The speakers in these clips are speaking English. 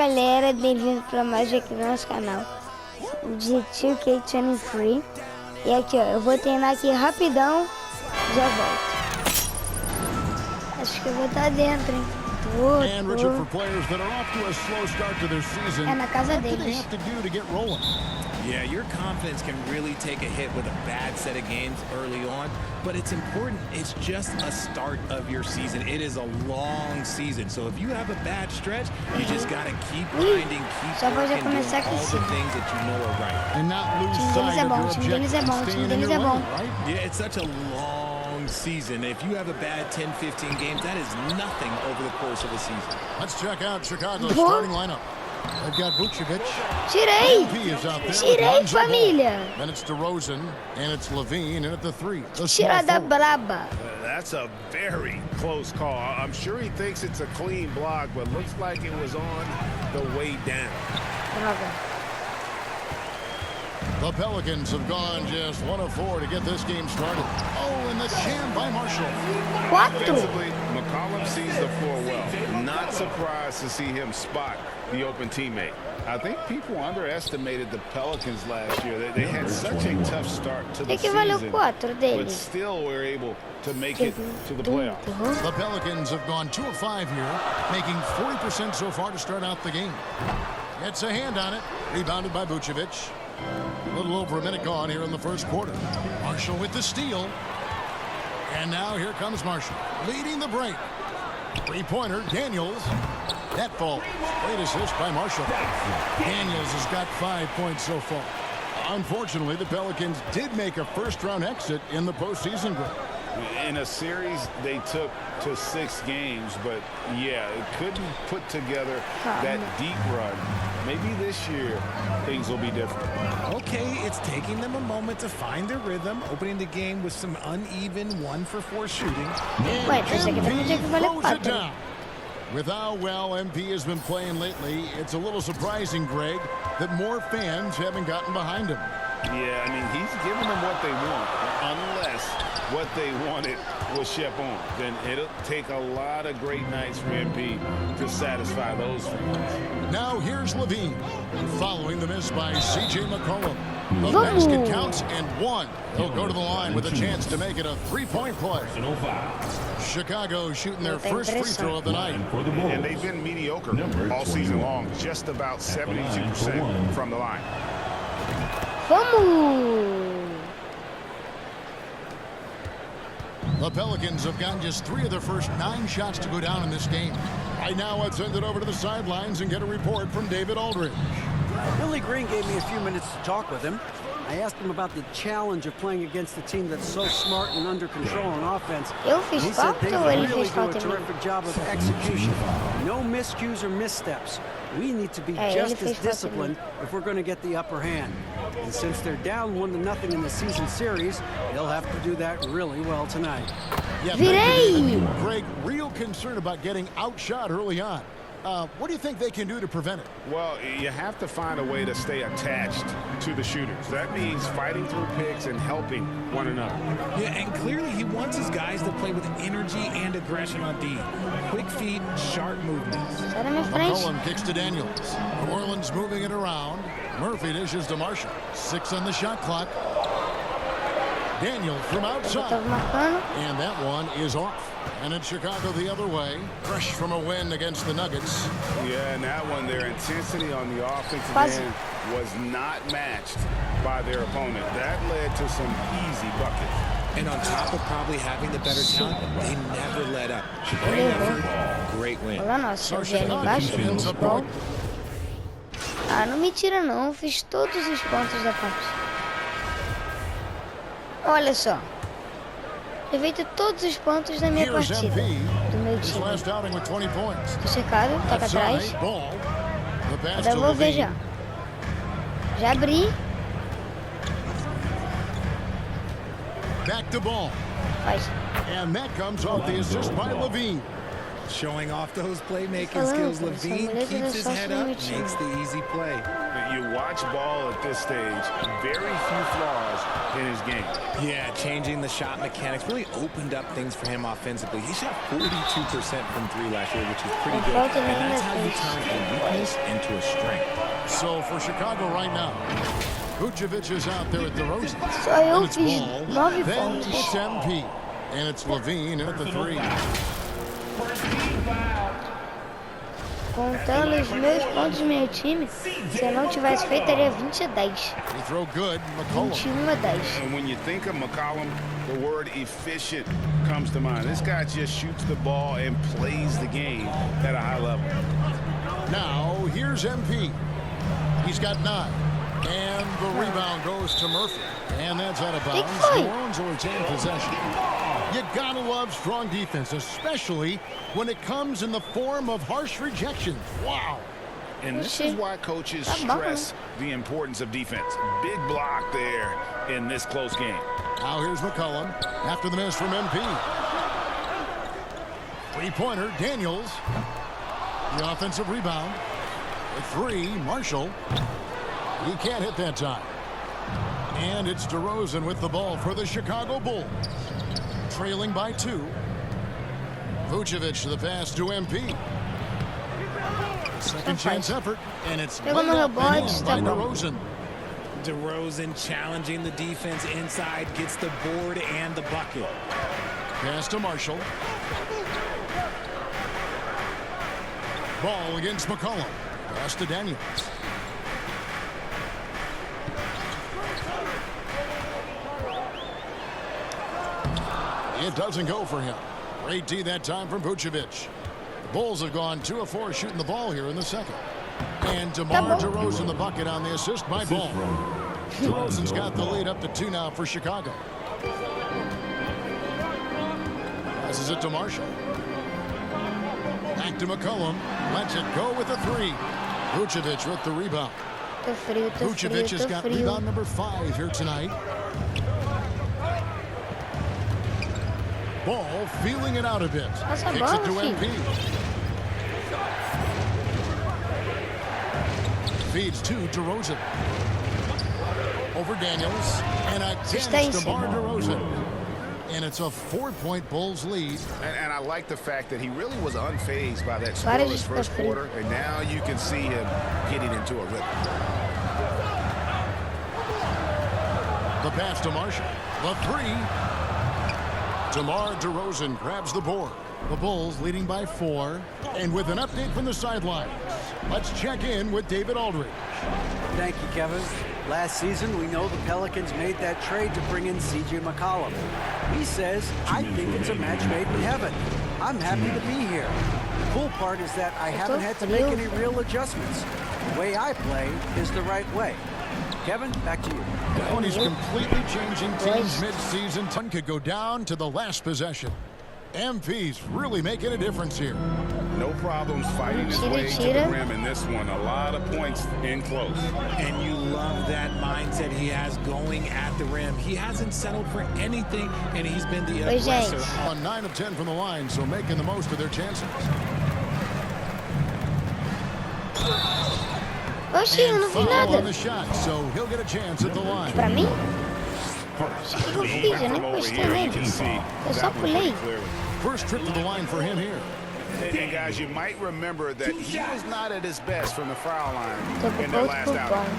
galera, bem-vindo para mais um aqui no nosso canal de 2K23. E aqui, ó, eu vou treinar aqui rapidão, já volto. Acho que eu vou estar dentro, hein? É na casa deles. Yeah, your confidence can really take a hit with a bad set of games early on, but it's important. It's just a start of your season. It is a long season, so if you have a bad stretch, you just gotta keep grinding, keep working, doing all the things that you know are right. And not lose sight of your objectives. Right? Yeah, it's such a long season. If you have a bad 10, 15 games, that is nothing over the course of a season. Let's check out Chicago's starting lineup. They've got Vucevic. Tirei, família. Then it's DeRozan, and it's Levine, and at the 3. Tirada braba. That's a very close call. I'm sure he thinks it's a clean block, but looks like it was on the way down. The Pelicans have gone just 1 of 4 to get this game started. Oh, and the jam by Marshall. Offensively, McCollum sees the floor well. Not surprised to see him spot the open teammate. I think people underestimated the Pelicans last year. They had such a tough start to the season, but still were able to make it to the playoffs. The Pelicans have gone 2 of 5 here, making 40% so far to start out the game. Gets a hand on it, rebounded by Vucevic. A little over a minute gone here in the first quarter. Marshall with the steal. And now here comes Marshall, leading the break. Three-pointer, Daniels. That falls. Great assist by Marshall. Daniels has got 5 points so far. Unfortunately, the Pelicans did make a first-round exit in the postseason group. In a series, they took to 6 games, but yeah, it couldn't put together that deep run. Maybe this year, things will be different. Okay, it's taking them a moment to find their rhythm, opening the game with some uneven 1-for-4 shooting. Throws it down. With how well MP has been playing lately, it's a little surprising, Greg, that more fans haven't gotten behind him. Yeah, I mean, he's giving them what they want, unless what they wanted was Shep on. Then it'll take a lot of great nights for MP to satisfy those fans. Now here's Levine, following the miss by C.J. McCollum. The basket counts and 1. He'll go to the line with a chance to make it a 3-point play. Chicago shooting their first free throw of the night. And they've been mediocre all season long, just about 72% from the line. Vamos! The Pelicans have gotten just 3 of their first 9 shots to go down in this game. Right now, I'd send it over to the sidelines and get a report from David Aldridge. Billy Green gave me a few minutes to talk with him. I asked him about the challenge of playing against a team that's so smart and under control on offense. He said they really do a terrific job of execution. No miscues or missteps. We need to be just as disciplined if we're going to get the upper hand. And since they're down 1-0 in the season series, they'll have to do that really well tonight. Yeah, Greg, real concern about getting outshot early on. What do you think they can do to prevent it? Well, you have to find a way to stay attached to the shooters. That means fighting through picks and helping one another. Yeah, and clearly he wants his guys to play with energy and aggression on D. Quick feet, sharp movements. McCollum kicks to Daniels. New Orleans moving it around. Murphy dishes to Marshall. 6 on the shot clock. Daniels from outside. And that one is off. And in Chicago the other way, fresh from a win against the Nuggets. Yeah, and that one, their intensity on the offensive end was not matched by their opponent. That led to some easy buckets. And on top of probably having the better talent, they never let up. Great effort, great win. Olha, nossa, eu vi ali embaixo, futebol. Ah, não me tira não, eu fiz todos os pontos da partida. Olha só. Eu feito todos os pontos da minha partida, do meu time. Tô secado, toca atrás. Agora eu vou ver já. Já abri. Back to ball. Faz. And that comes off the assist by Levine. Showing off those playmaking skills, Levine keeps his head up, makes the easy play. You watch ball at this stage, very few flaws in his game. Yeah, changing the shot mechanics really opened up things for him offensively. He shot 42% from 3 last year, which is pretty good. And that's how you turn a weakness into a strength. So for Chicago right now, Vucevic is out there at the Rosen. Saiu, It's fiz Ball, 9 then pontos. it's MP. And it's Levine in at the 3. Contando os meus pontos do meu time, se eu não tivesse feito, teria 20 a 10. He throw good, McCollum. 21 a 10. And when you think of McCollum, the word efficient comes to mind. This guy just shoots the ball and plays the game at a high level. Now, here's MP. He's got 9. And the rebound goes to Murphy. And that's out of bounds. New Orleans will retain possession. You gotta love strong defense, especially when it comes in the form of harsh rejections. Wow. And this is why coaches stress the importance of defense. Big block there in this close game. Now here's McCollum after the miss from MP. 3-pointer, Daniels. The offensive rebound. The 3, Marshall. He can't hit that time. And it's DeRozan with the ball for the Chicago Bulls. Trailing by 2. Vucevic to the pass to MP. Second chance effort, and it's laid up and in by DeRozan. DeRozan challenging the defense inside, gets the board and the bucket. Pass to Marshall. Ball against McCollum. Pass to Daniels. It doesn't go for him. Great D that time from Vucevic. The Bulls have gone 2 of 4 shooting the ball here in the second. And DeMar DeRozan the bucket on the assist by Ball. DeRozan's got the lead up to 2 now for Chicago. Passes it to Marshall. Back to McCollum. Lets it go with a 3. Vucevic with the rebound. Vucevic has got rebound number 5 here tonight. Ball feeling it out a bit. Kicks it to MP. Feeds to DeRozan. Over Daniels. And against DeMar DeRozan. And it's a 4-point Bulls lead. And I like the fact that he really was unfazed by that scoreless first quarter. And now you can see him getting into a rhythm. The pass to Marshall. The 3. DeMar DeRozan grabs the board. The Bulls leading by 4. And with an update from the sidelines, let's check in with David Aldridge. Thank you, Kevin. Last season, we know the Pelicans made that trade to bring in C.J. McCollum. He says, I think it's a match made in heaven. I'm happy to be here. The cool part is that I haven't had to make any real adjustments. The way I play is the right way. Kevin, back to you. And he's completely changing teams mid-season. Ton could go down to the last possession. MP's really making a difference here. No problems fighting his way to the rim in this one. A lot of points in close. And you love that mindset he has going at the rim. He hasn't settled for anything, and he's been the aggressor. On 9 of 10 from the line, so making the most of their chances. Oxi, eu não vi nada. On the shot, so he'll get a chance at the line. Pra mim? O que eu fiz? Eu nem postei nele. Eu só pulei. First trip to the line for him here. And guys, you might remember that he was not at his best from the foul line in their last outing.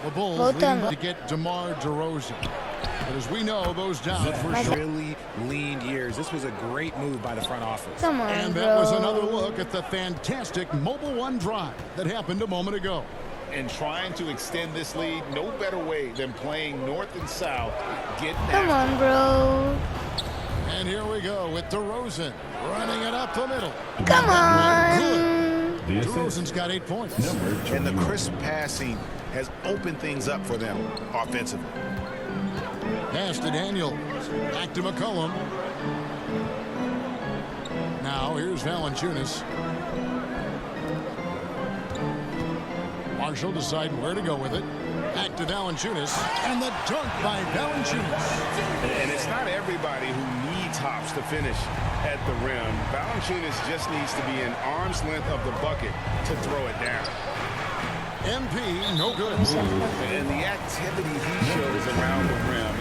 The Bulls leading to get DeMar DeRozan. But as we know, those down for sure. Really lean years. This was a great move by the front office. Come on, and that was another look at the fantastic Mobile One drive that happened a moment ago. And trying to extend this lead, no better way than playing north and south. Come on, bro. And here we go with DeRozan running it up the middle. Come on. DeRozan's got 8 points. And the crisp passing has opened things up for them offensively. Pass to Daniels. Back to McCollum. Now here's Valanciunas. Marshall deciding where to go with it. Back to Valanciunas. And the dunk by Valanciunas. And it's not everybody who needs tops to finish at the rim. Valanciunas just needs to be an arm's length of the bucket to throw it down. MP, no good. And the activity he shows around the rim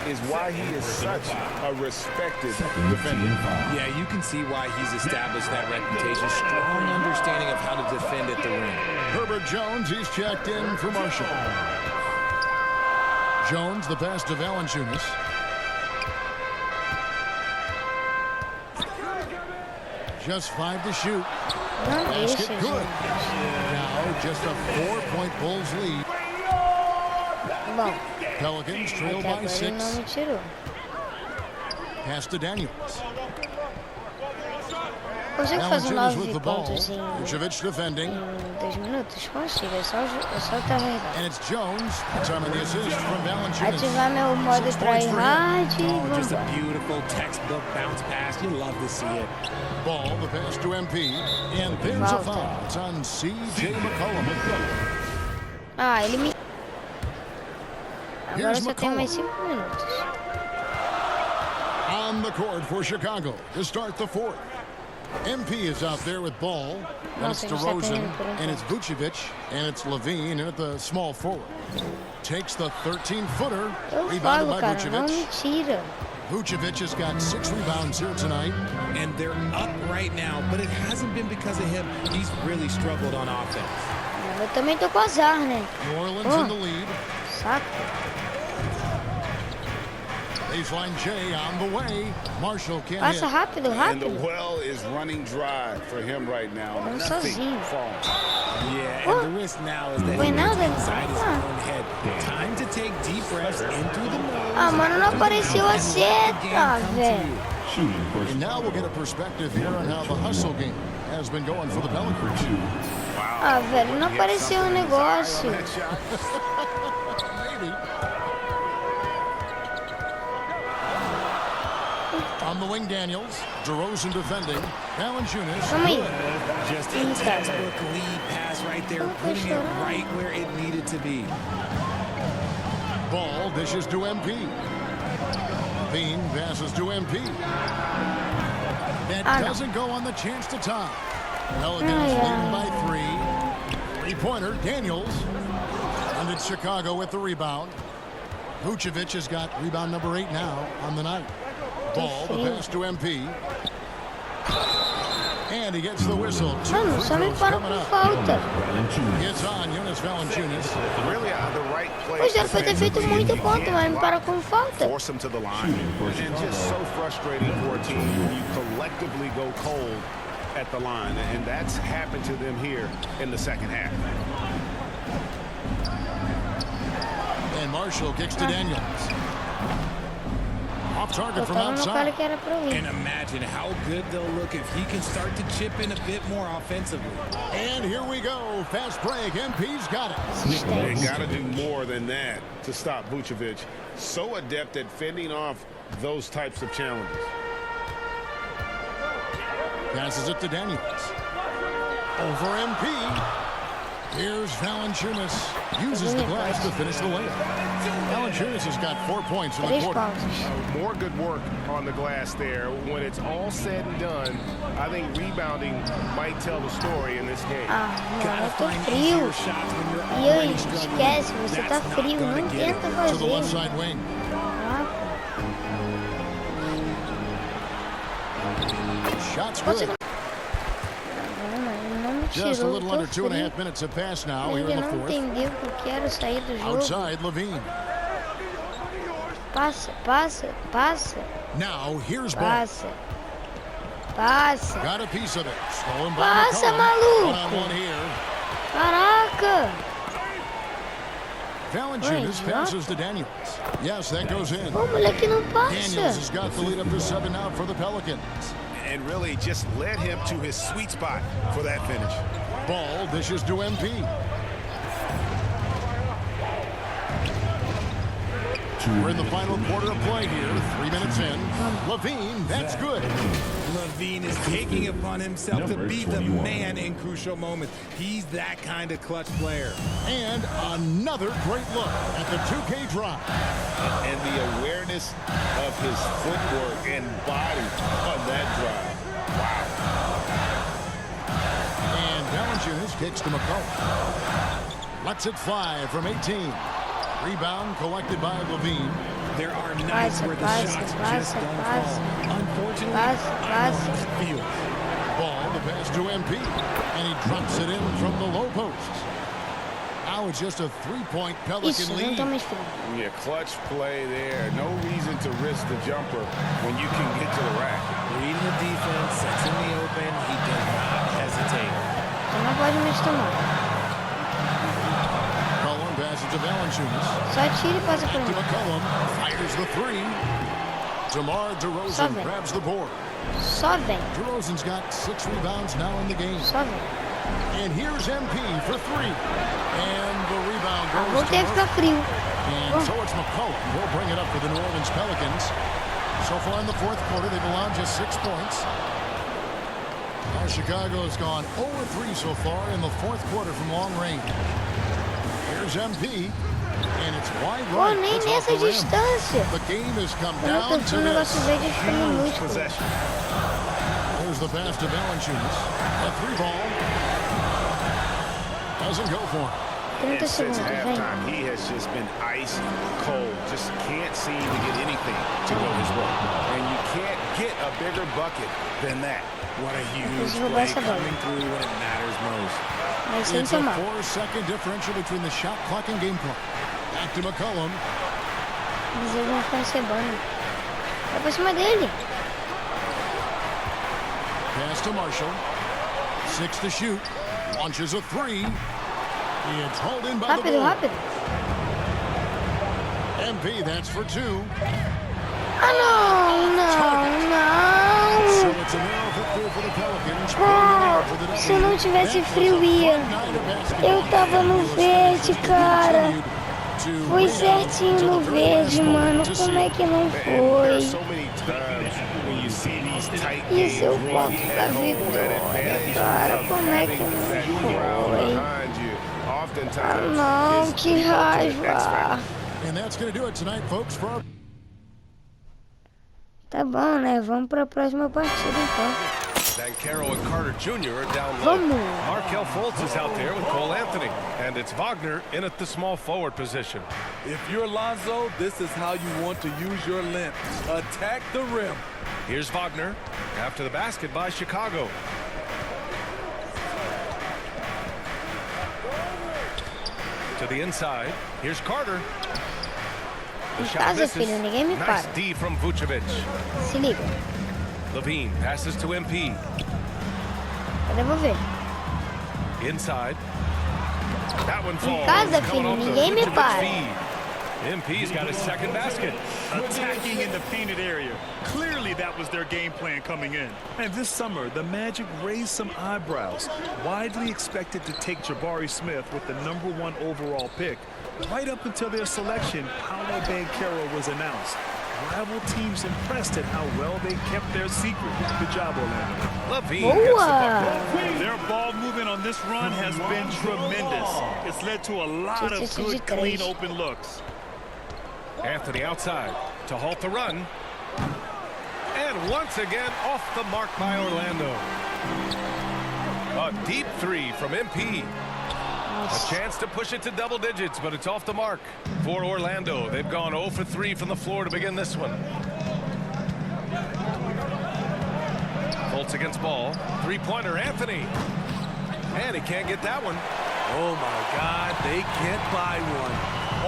is why he is such a respected defender. Yeah, you can see why he's established that reputation. Strong understanding of how to defend at the rim. Herbert Jones, he's checked in for Marshall. Jones, the pass to Valanciunas. Just 5 to shoot. Basket good. Now just a 4-point Bulls lead. Pelicans trail by 6. Pass to Daniels. Consigo fazer 9 pontos Vucevic defending. 2 minutos? Consigo, é só carregar. And it's Jones. Time on the assist from Valanciunas. Ativar meu modo tryhard e just a beautiful textbook bounce pass. You love to see it. Ball, the pass to MP. And there's a foul. It's on C.J. McCollum. Ah, ele me... Agora Here's só tem mais McCollum. 5 minutos. On the court for Chicago to start the fourth. MP is out there with ball. And it's DeRozan, and it's Vucevic, and it's Levine, and at the small forward. Takes the 13-footer. Rebounded by Vucevic. Vucevic has got 6 rebounds here tonight. And they're up right now, but it hasn't been because of him. He's really struggled on offense. Eu também tô com azar, né? New Orleans in the lead. Saco. Baseline J on the way. Marshall can't Passa hit. rápido, And rápido. the well is running dry for him right now. Nothing falling. Yeah, and the risk now is that Foi nada? inside his own head. Time to take deep breaths in through the nose. Ah, mano, não apareceu a seta, velho. And now we'll get a perspective here on how the hustle game has been going for the Pelicans. Ah, velho, não apareceu o negócio. Maybe. On the wing, Daniels. DeRozan defending. Valanciunas. Calma aí. Just a textbook lead pass right there, putting it right where it needed to be. Ball dishes to MP. Bean passes to MP. That doesn't go on the chance to tie. Pelicans leading by 3. 3-pointer, Daniels. And it's Chicago with the rebound. Vucevic has got rebound number 8 now on the night. Ball, the pass to MP. And he gets the whistle. Mano, só me para com falta. Gets on Jonas Valanciunas. Really out of the right place. Pois já foi ter feito muito ponto, mas me para com falta. Force him to the line. And just so frustrating for a team when you collectively go cold at the line. And that's happened to them here in the second half. And Marshall kicks to Daniels. Off target from outside. And imagine how good they'll look if he can start to chip in a bit more offensively. And here we go. Fast break. MP's got it. They got to do more than that to stop Vucevic. So adept at fending off those types of challenges. Passes it to Daniels. Over MP. Here's Valanciunas. Uses the glass to finish the layup. Valanciunas has got 4 points in the quarter. More good work on the glass there. When it's all said and done, I think rebounding might tell the story in this game. Ah, mano, eu tô frio. E aí, esquece, você tá frio, não tenta fazer. To the left side wing. Shots good. Just a little under 2.5 minutes have passed now here in the fourth. Entendeu que eu quero sair do jogo. Outside, Levine. Passa, passa, passa. Now here's Ball. Passa. Passa. Got a piece of it. Stolen by Passa, McCollum. maluco. One-on-one here. Caraca. Valanciunas passes to Daniels. Yes, that goes in. O moleque não Daniels passa. has got the lead up to 7 now for the Pelicans. And really just led him to his sweet spot for that finish. Ball dishes to MP. We're in the final quarter of play here. 3 minutes in. Levine, that's good. Levine is taking upon himself to be the man in crucial moments. He's that kind of clutch player. And another great look at the 2K drive. And the awareness of his footwork and body on that drive. Wow. And Valanciunas kicks to McCullough. Lets it fly from 18. Rebound collected by Levine. There are nights where the shots just don't fall. Unfortunately, I know how it feels. Ball, the pass to MP. And he drops it in from the low post. Now it's just a 3-point Pelican lead. Yeah, clutch play there. No reason to risk the jumper when you can get to the rack. Reading the defense, sets in the open. He does not hesitate. Cullen passes to Valanciunas. Só tira e passa por To ele. McCollum. Fires the 3. DeMar DeRozan Só grabs the board. Só vem. DeRozan's got 6 rebounds now in the game. Só vem. And here's MP for 3. And the rebound A goes volta to deve ficar Murphy. frio. And so it's McCollum. He'll bring it up for the New Orleans Pelicans. So far in the fourth quarter, they've allowed just 6 points. Now Chicago has gone 0-3 so far in the fourth quarter from long range. Here's MP. And it's wide Pô, right. nem It's off nessa the rim. distância. The game has come Eu nunca down vi to negócio this. verde ficando Huge músculo. possession. There's the pass to Valanciunas. A 3 ball. Doesn't go for him. 30 And since segundos, vem. halftime, he has just been ice cold. Just can't seem to get anything to go his way. And you can't get a bigger bucket than that. What a huge Preciso roubar play essa bola. coming through when it matters most. Mas sem It's a tomar. 4-second differential between the shot clock and game clock. Back to McCollum. Eles vão ficar recebendo. Vai pra cima dele. Pass to Marshall. 6 to shoot. Launches a 3. It's hauled in by the Rápido, ball. rápido. MP, that's for 2. Ah, não, So não. it's a narrow victory for the Pelicans. Pô, se eu não tivesse frio, ia. Eu tava no verde, cara. Foi certinho no verde, mano. Como é que não foi? Isso é o ponto da vitória, cara. Como é que não foi? Ah, não, que raiva. And that's going to do it tonight, folks. For our... Tá bom, né? Vamos pra próxima partida, então. Carroll and Carter Jr. are down low. Vamos. Markelle Fultz is out there with Cole Anthony. And it's Wagner in at the small forward position. If you're Lonzo, this is how you want to use your length. Attack the rim. Here's Wagner after the basket by Chicago. To the inside. Here's Carter. The Em shot casa, misses. filho, ninguém me Nice para. D from Vucevic. Se liga. Levine passes to MP. Eu devo ver. Inside. That one falls. casa, Coming filho, off the ninguém me Vucevic para. feed. MP's got his second basket. Attacking in the painted area. Clearly that was their game plan coming in. And this summer, the Magic raised some eyebrows. Widely expected to take Jabari Smith with the #1 overall pick. Right up until their selection, Paolo Banchero was announced. Rival teams impressed at how well they kept their secret. Good job, Orlando. Levine gets the Boa! bucket. Their ball movement on this run has been tremendous. It's led to a lot of Isso de good, clean, três. open looks. Anthony outside to halt the run. And once again off the mark by Orlando. A deep 3 from MP. A chance to push it to double digits, but it's off the mark for Orlando. They've gone 0 for 3 from the floor to begin this one. Fultz against ball. 3-pointer, Anthony. And he can't get that one. Oh my God, they can't buy one.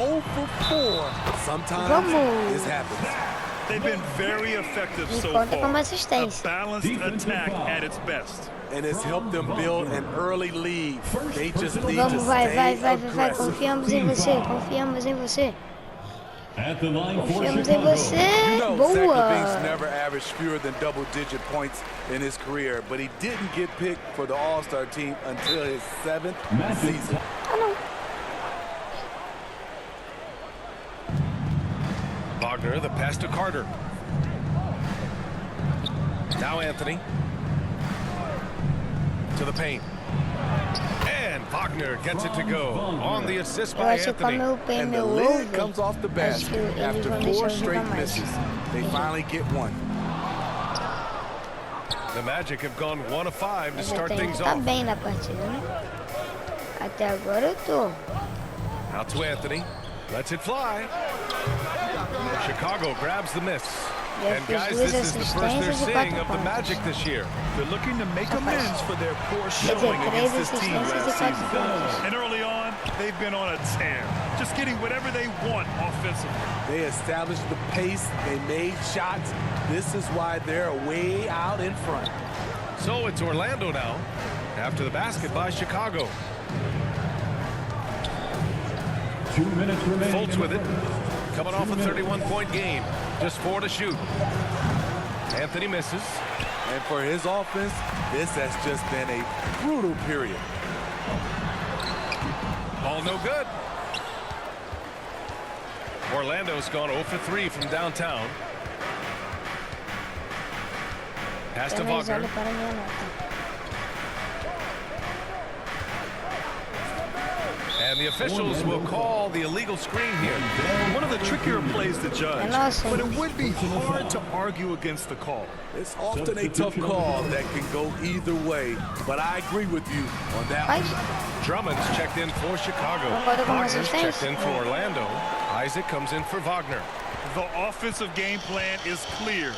0 for 4. Sometimes Vamos. this happens. They've been very effective Me so conta como far. A assistência. balanced attack at its best. And it's helped them build an early lead. They just need to Vamos, vai, vai, stay vai, vai, vai. aggressive. Confiamos em você, confiamos em você. At the line for Confiamos em Chicago. você. You know, Zach LaVine's Boa! never averaged fewer than double-digit points in his career, but he didn't get picked for the All-Star team until his 7th season. Ah, não. Wagner, the pass to Carter. Now Anthony. To the paint. And Wagner gets it to go on the assist by Anthony. And the lid comes off the basket after 4 straight misses. They finally get one. The Magic have gone 1 of 5 to start things Tá off. bem na partida, né? Até agora eu tô. Out to Anthony. Lets it fly. Chicago grabs the miss. And guys, this is the first they're seeing of the Magic this year. They're looking to make amends for their poor showing against this team last season. And early on, they've been on a tear, just getting whatever they want offensively. They established the pace. They made shots. This is why they're way out in front. So it's Orlando now, after the basket by Chicago. 2 minutes remaining. Fultz with it. Coming off a 31-point game. Just 4 to shoot. Anthony misses. And for his offense, this has just been a brutal period. Ball no good. Orlando's gone 0 for 3 from downtown. Pass to Wagner. And the officials will call the illegal screen here. One of the trickier plays to judge, but it would be hard to argue against the call. It's often a tough call that can go either way, but I agree with you on that one. Drummond's checked in for Chicago. Wagner's checked in for Orlando. Isaac comes in for Wagner. The offensive game plan is clear.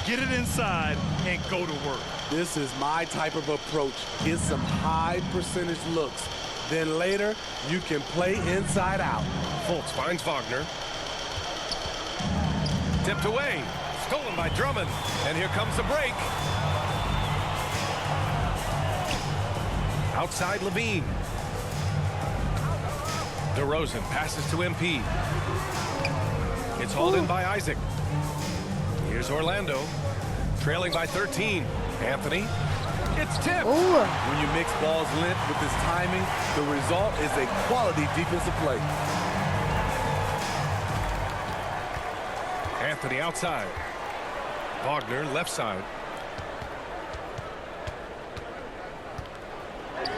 Get it inside and go to work. This is my type of approach. Get some high percentage looks. Then later, you can play inside out. Fultz finds Wagner. Tipped away. Stolen by Drummond. And here comes the break. Outside Levine. DeRozan passes to MP. It's hauled in by Isaac. Here's Orlando. Trailing by 13. Anthony. It's tipped. When you mix balls length with his timing, the result is a quality defensive play. Anthony outside. Wagner left side.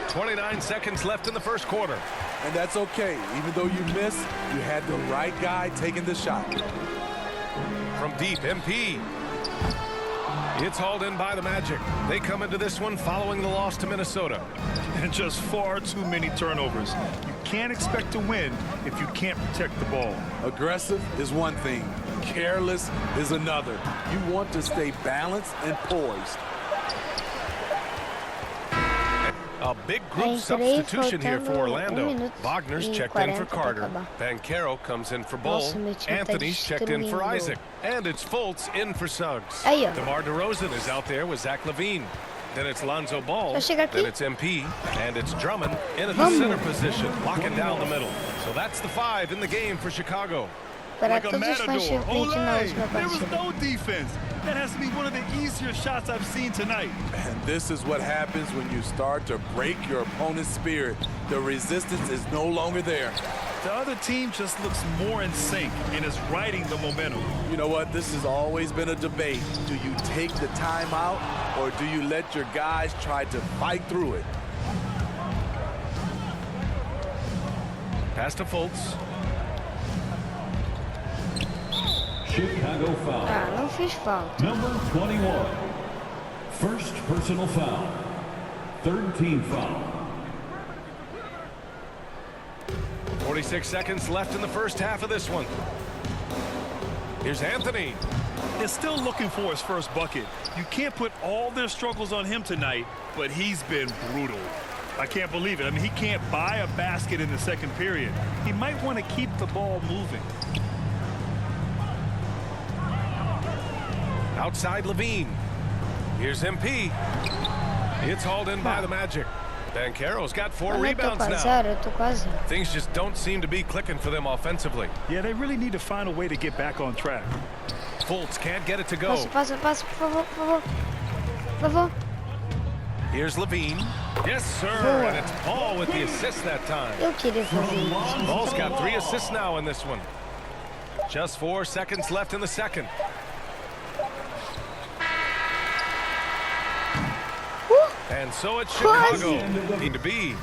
29 seconds left in the first quarter. And that's okay. Even though you missed, you had the right guy taking the shot. From deep, MP. It's hauled in by the Magic. They come into this one following the loss to Minnesota. And just far too many turnovers. You can't expect to win if you can't protect the ball. Aggressive is one thing. Careless is another. You want to stay balanced and poised. A big group substitution here for Orlando. Wagner's checked in for Carter. Banchero comes in for Bull. Anthony's checked in for Isaac. And it's Fultz in for Suggs. DeMar DeRozan is out there with Zach LaVine. Then it's Lonzo Ball. Then it's MP. And it's Drummond in at the center position, locking down the middle. So that's the 5 in the game for Chicago. Like a matador. Olay! There was no defense. That has to be one of the easier shots I've seen tonight. And this is what happens when you start to break your opponent's spirit. The resistance is no longer there. The other team just looks more in sync and is riding the momentum. You know what? This has always been a debate. Do you take the timeout or do you let your guys try to fight through it? Pass to Fultz. Chicago foul. Não fiz falta. Number 21. First personal foul. Third team foul. 46 seconds left in the first half of this one. Here's Anthony. They're still looking for his first bucket. You can't put all their struggles on him tonight, but he's been brutal. I can't believe it. I mean, he can't buy a basket in the second period. He might want to keep the ball moving. Outside Levine. Here's MP. It's hauled in by the Magic. Banchero's got 4 rebounds now. Things just don't seem to be clicking for them offensively. Yeah, they really need to find a way to get back on track. Fultz can't get it to go. Passo, por favor. Here's Levine. Yes, sir. And it's Paul with the assist that time. Eu queria fazer isso. Paul's got 3 assists now in this one. Just 4 seconds left in the second. And so it's Chicago. Need to be.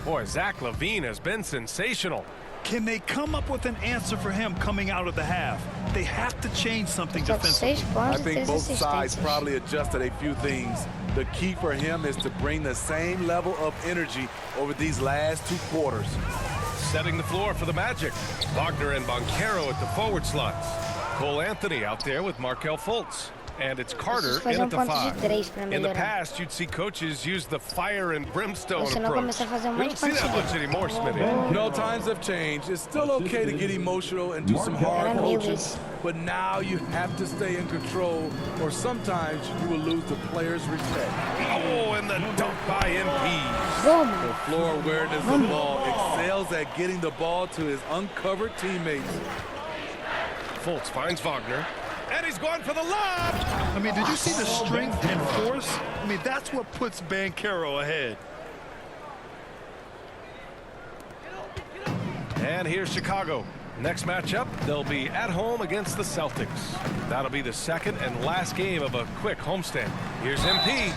Boy, Zach LaVine has been sensational. Can they come up with an answer for him coming out of the half? They have to change something defensively. I think both sides probably adjusted a few things. The key for him is to bring the same level of energy over these last 2 quarters. Setting the floor for the Magic. Wagner and Banchero at the forward slots. Cole Anthony out there with Markelle Fultz. And it's Carter in at the 5. In the past, you'd see coaches use the fire and brimstone approach. We don't see that much anymore, Smitty. No, times have changed. It's still okay to get emotional and do some hard coaching, but now you have to stay in control, or sometimes you will lose the players' respect. Oh, and the dunk by MP. The floor awareness of the ball excels at getting the ball to his uncovered teammates. Fultz finds Wagner. And he's going for the lob. I mean, did you see the strength and force? I mean, that's what puts Banchero ahead. And here's Chicago. Next matchup, they'll be at home against the Celtics. That'll be the second and last game of a quick homestand. Here's MP.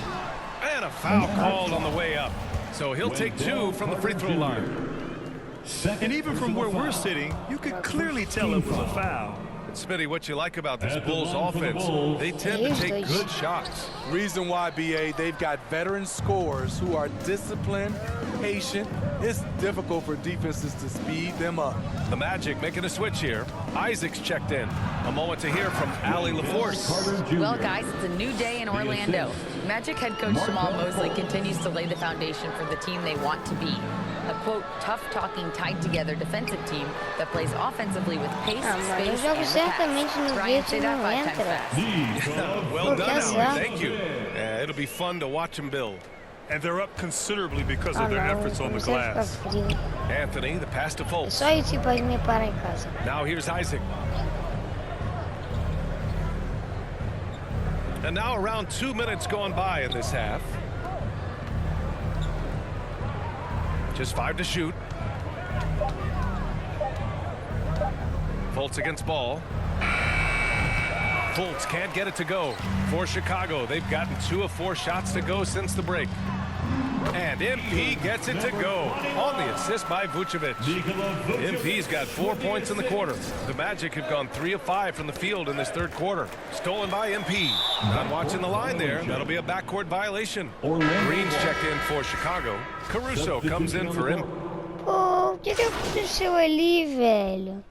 And a foul called on the way up. So he'll take 2 from the free throw line. And even from where we're sitting, you could clearly tell it was a foul. Smitty, what you like about this Bulls offense, they tend to take good shots. Reason why, BA, they've got veteran scorers who are disciplined, patient. It's difficult for defenses to speed them up. The Magic making a switch here. Isaac's checked in. A moment to hear from Allie LaForce. Well, guys, it's a new day in Orlando. Magic head coach Jamal Mosley continues to lay the foundation for the team they want to be. A, quote, tough-talking, tied-together defensive team that plays offensively with pace, space, and pass. Brian, say that 5 times fast. Well done, Allie. Thank you. It'll be fun to watch them build. And they're up considerably because of their efforts on the glass. Anthony, the pass to Fultz. Now here's Isaac. And now around 2 minutes gone by in this half. Just 5 to shoot. Fultz against ball. Fultz can't get it to go. For Chicago, they've gotten 2 of 4 shots to go since the break. And MP gets it to go on the assist by Vucevic. MP's got 4 points in the quarter. The Magic have gone 3 of 5 from the field in this third quarter. Stolen by MP. Not watching the line there. That'll be a backcourt violation. Green's checked in for Chicago. Caruso comes in for him. Pô, o que aconteceu ali, velho?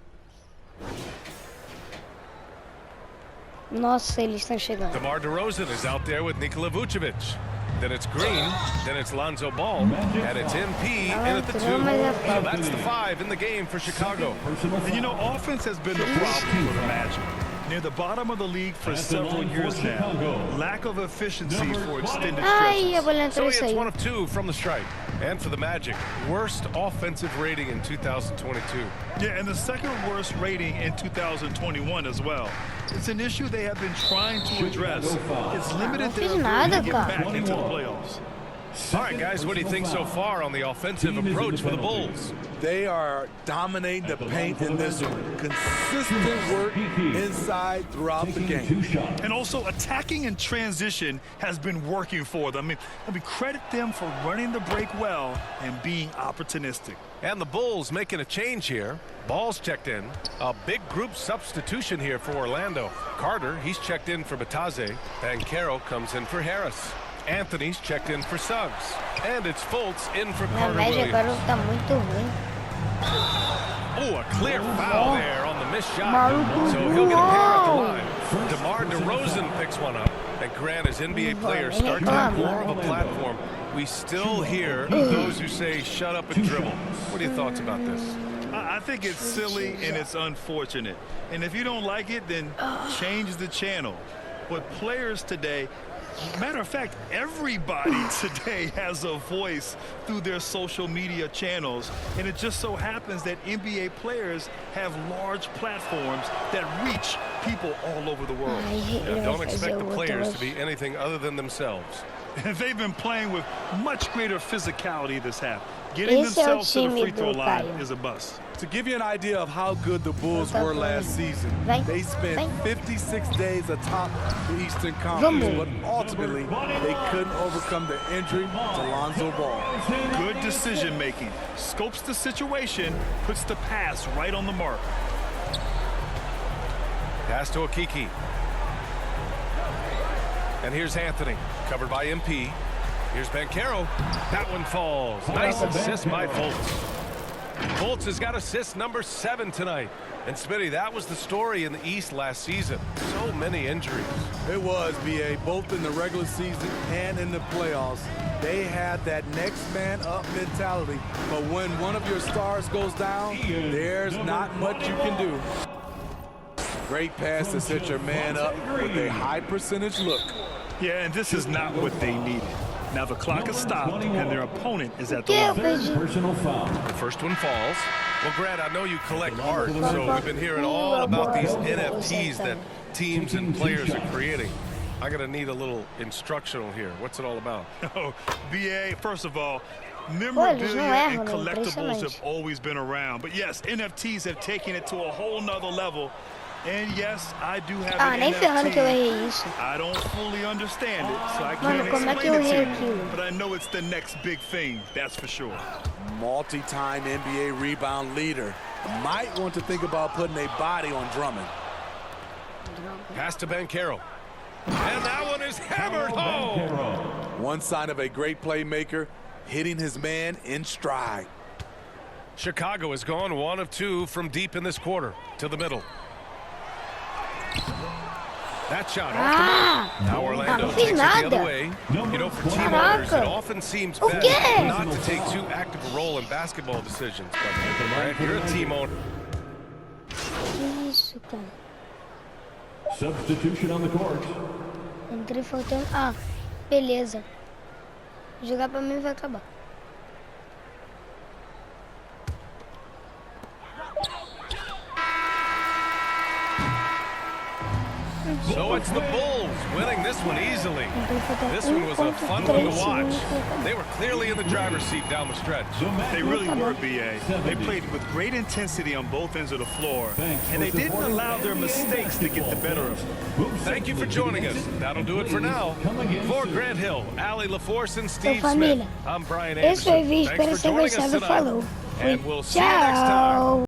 Nossa, eles estão chegando. DeMar DeRozan is out there with Nikola Vucevic. Then it's Green, then it's Lonzo Ball, and it's MP in at the 2. So that's the 5 in the game for Chicago. And you know, offense has been the problem for the Magic. Near the bottom of the league for several years now. Lack of efficiency for extended stretches. So it's 1 of 2 from the stripe. And for the Magic, worst offensive rating in 2022. Yeah, and the second worst rating in 2021 as well. It's an issue they have been trying to address. It's limited their ability to get back into the playoffs. All right, guys, what do you think so far on the offensive approach for the Bulls? They are dominating the paint in this one. Consistent work inside throughout the game. And also attacking in transition has been working for them. I mean, credit them for running the break well and being opportunistic. And the Bulls making a change here. Ball's checked in. A big group substitution here for Orlando. Carter, he's checked in for Bataze. Banchero comes in for Harris. Anthony's checked in for Suggs. And it's Fultz in for Carter Williams. Oh, a clear foul there on the missed shot. So he'll get a pair at the line. DeMar DeRozan picks one up. And Grant, as NBA players start to have more of a platform, we still hear those who say, shut up and dribble. What are your thoughts about this? I think it's silly and it's unfortunate. And if you don't like it, then change the channel. But players today, matter of fact, everybody today has a voice through their social media channels. And it just so happens that NBA players have large platforms that reach people all over the world. Don't expect the players to be anything other than themselves. They've been playing with much greater physicality this half. Getting themselves to the free throw line is a bust. To give you an idea of how good the Bulls were last season, they spent 56 days atop the Eastern Conference, but ultimately they couldn't overcome the injury to Lonzo Ball. Good decision making. Scopes the situation, puts the pass right on the mark. Pass to Okiki. And here's Anthony, covered by MP. Here's Banchero. That one falls. Nice assist by Fultz. Fultz has got assist number 7 tonight. And Smitty, that was the story in the East last season. So many injuries. It was, B.A., both in the regular season and in the playoffs. They had that next man up mentality. But when one of your stars goes down, there's not much you can do. Great pass to set your man up with a high percentage look. Yeah, and this is not what they needed. Now the clock is stopped and their opponent is at the line. Personal foul. The first one falls. Well, Grant, I know you collect art, so we've been hearing all about these NFTs that teams and players are creating. I'm going to need a little instructional here. What's it all about? Oh, BA, first of all, memorabilia and collectibles have always been around. But yes, NFTs have taken it to a whole nother level. And yes, I do have an NFT. I don't fully understand it, so I can't explain it to you. But I know it's the next big thing, that's for sure. Multi-time NBA rebound leader. Might want to think about putting a body on Drummond. Pass to Banchero. And that one is hammered home. One sign of a great playmaker, hitting his man in stride. Chicago has gone 1 of 2 from deep in this quarter to the middle. That shot off the mark. Now Orlando takes it the other way. You know, for team owners, it often seems best not to take too active a role in basketball decisions. But if you're a team owner. Substitution on the court. Entrei faltando. Ah, beleza. Jogar pra mim vai acabar. So it's the Bulls winning this one easily. This one was a fun one to watch. They were clearly in the driver's seat down the stretch. They really were, BA. They played with great intensity on both ends of the floor, and they didn't allow their mistakes to get the better of them. Thank you for joining us. That'll do it for now. For Grant Hill, Ali LaForce, and Steve Smith, I'm Brian Anderson. Esse foi o vídeo, espero que vocês tenham gostado. Falou. And we'll see you next time.